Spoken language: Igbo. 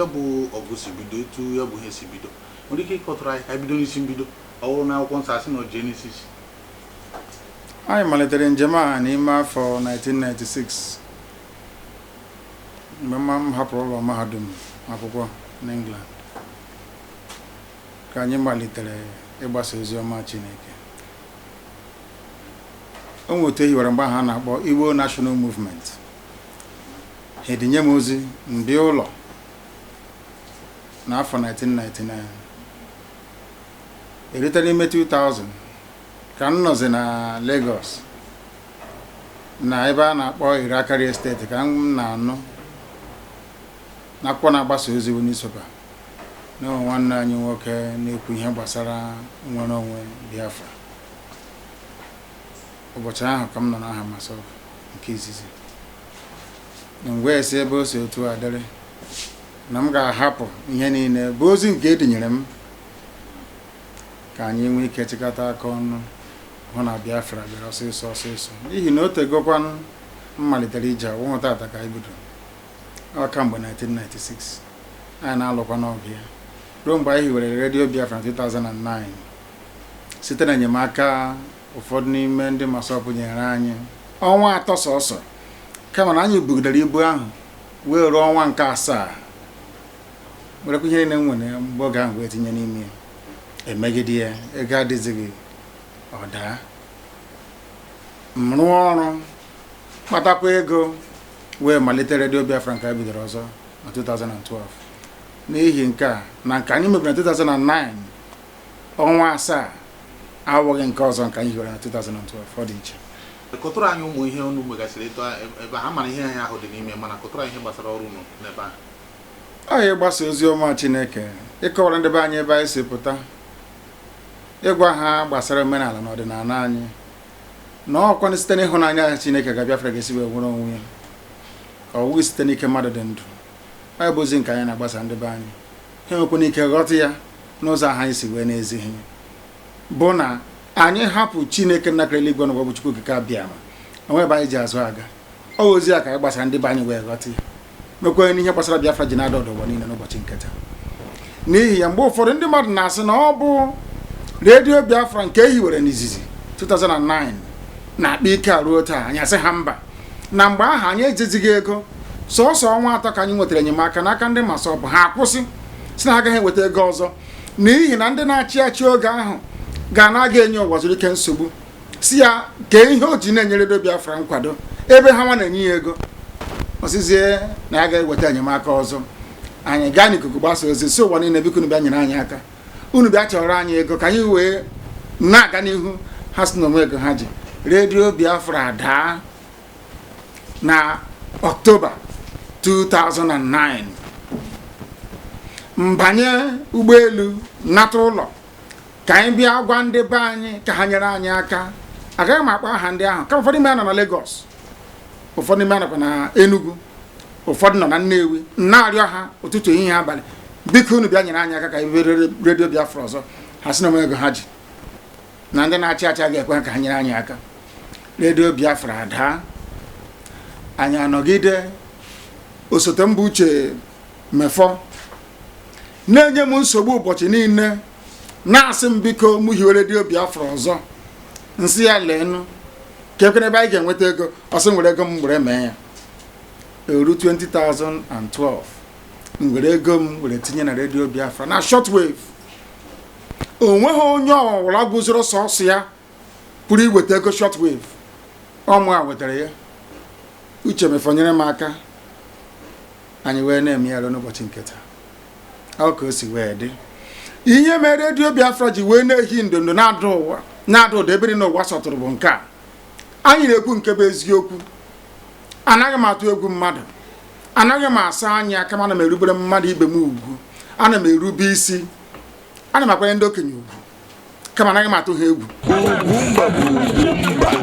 ya bụ ọgụ si bido etu ya bụ ihe si bido nwere ike ịkọtụrụ anyị ka bido n'isi mbido ọwụrụ na akwụkwọ nsọ asị na Genesis. Anyị malitere njem a n'ime afọ 1996 mgbe m hapụrụ ụlọ mahadum akwụkwọ n'England ka anyị malitere ịgbasa ozi ọma Chineke. O nwete hiwere mgbe ahụ a na-akpọ Igbo National Movement. Ha edinye m ozi ndị ụlọ n'afọ 1999. Erute n'ime 2000 ka m nọzi na Lagos na ebe a na-akpọ Irakari Estate ka m na-anụ n'akwụkwọ na-agbasa ozi newspaper na nwanne anyị nwoke na-ekwu ihe gbasara nnwere onwe Biafra. Ụbọchị ahụ ka m nọ n'aha myself nke izizi na mgbe esi ebe o si otu a dịrị na m ga-ahapụ ihe niile bụ ozi nke edinyere m ka anyị nwee ike chịkọta aka ọnụ hụ na Biafra bịara ọsịsọ n'ihi na o tegokwanụ m malitere ije ọnwụ tata ka anyị bido aka mgbe 1996 anyị na-alụkwa n'ọgụ ya ruo mgbe anyị hiwere redio Biafra na 2009 site na enyemaka ụfọdụ n'ime ndị masọpụ nyere anyị ọnwa 3 sọsọ kama na anyị bugidere ibu ahụ wee ruo ọnwa nke 7 werekwa ihe niile nwere mgbe oge ahụ wee tinye n'ime ya emegide ya ego adịzighị ọda m rụọ ọrụ kpatakwa ego wee malite redio Biafra nke a bidoro ọzọ na 2012 n'ihi nke a na nke anyị mebiri na 2009 ọnwa 7 awụghị nke ọzọ nke anyị hiwere na 2012 ọ dị iche. Kọtụrụ anyị ụmụ ihe unu megasịrị eto ebe ha mara ihe anyị ahụ dị n'ime mana kọtụrụ anyị ihe gbasara ọrụ unu n'ebe ahụ. Anyị gbasa ozi ọma Chineke ịkọwara ndị be anyị ebe anyị si pụta, ịgwa ha gbasara omenala na ọdịnala anyị na ọkwanụ site n'ịhụnanya Chineke ka Biafra ga-esi wee nwere onwe ya ka ọ wụghị site n'ike mmadụ dị ndụ. Anyị bụ ozi nke anyị na-agbasa ndị be anyị ha nwekwana ike ghọta ya n'ụzọ ahụ anyị si wee n'ezighị bụ na anyị hapụ Chineke nnakịrị eluigwe na ụwa bụ Chukwu okike abịama onwe ebe anyị ji azụ aga. Ọ ozi a ka anyị gbasara ndị be anyị wee ghọta ya mekwenye n'ihe gbasara Biafra ji na-ada ụwa niile n'ụbọchị nketa. N'ihi ya mgbe ụfọdụ ndị mmadụ na-asị na ọ bụ redio Biafra nke ehiwere n'izizi 2009 na-akpa ike ruo taa, anyị asị ha mba na mgbe ahụ anyị ejizighị ego sọsọ ọnwa 3 ka anyị nwetara enyemaka n'aka ndị masọpụ ha akwụsị si na ha agaghị enweta ego ọzọ n'ihi na ndị na-achị achị oge ahụ ga-anaghị enye Uwazulike nsogbu si ya kee ihe o ji na-enye redio Biafra nkwado ebe ha nwa na-enye ya ego osizie na ya ga-eweta enyemaka ọzọ. Anyị gaa n'ikuku gbasa ozi si ụwa niile biko unu bịa nyere anyị aka, unu bịa chọrọ anyị ego ka anyị wee na-aga n'ihu. Ha si na onwe ego ha ji redio Biafra daa na Ọktoba 2009 mbanye ụgbọelu nata ụlọ ka anyị bịa gwa ndị be anyị ka ha nyere anyị aka. Agaghị m akpa aha ndị ahụ ka ụfọdụ ime nọ na Lagos, ụfọdụ ime nọkwa na Enugu, ụfọdụ nọ na Nnewi. Na-arịọ ha ụtụtụ ehihie abalị biko unu bịa nyere anyị aka ka anyị bịa redio Biafra ọzọ. Ha sị na onwe ego ha ji na ndị na-achị achị ga-ekwe ha ka ha nyere anyị aka. Redio Biafra daa. Anyị anọgide osote mba Uche Mefọ na-enye m nsogbu ụbọchị niile na-asị m biko mụ hiwe redio Biafra ọzọ. Nsị ya leenụ ka ekwere ebe anyị ga-enweta ego ọsị nwere ego m were mee ya. Eru 2012 m were ego m were tinye na redio Biafra na shortwave. Onweghị onye ọwụla guzoro sọsọ ya pụrụ iweta ego shortwave. Ọmụ a wetara ya. Uche Mefọ nyere m aka anyị wee na-eme ya n'ụbọchị nketa. Ọ ka o si wee dị. Ihe mere redio Biafra ji wee na-ehi ndondo na-ada ụda ebe niile ụwa sọtụrụ bụ nke a. Anyị na-ekwu nke bụ eziokwu. Anaghị m atụ egwu mmadụ, anaghị m asa anya kama ana m erubere mmadụ ibe m ugwu, ana m erube isi, ana m akwanye ndị okenye ugwu kama anaghị m atụ ha egwu.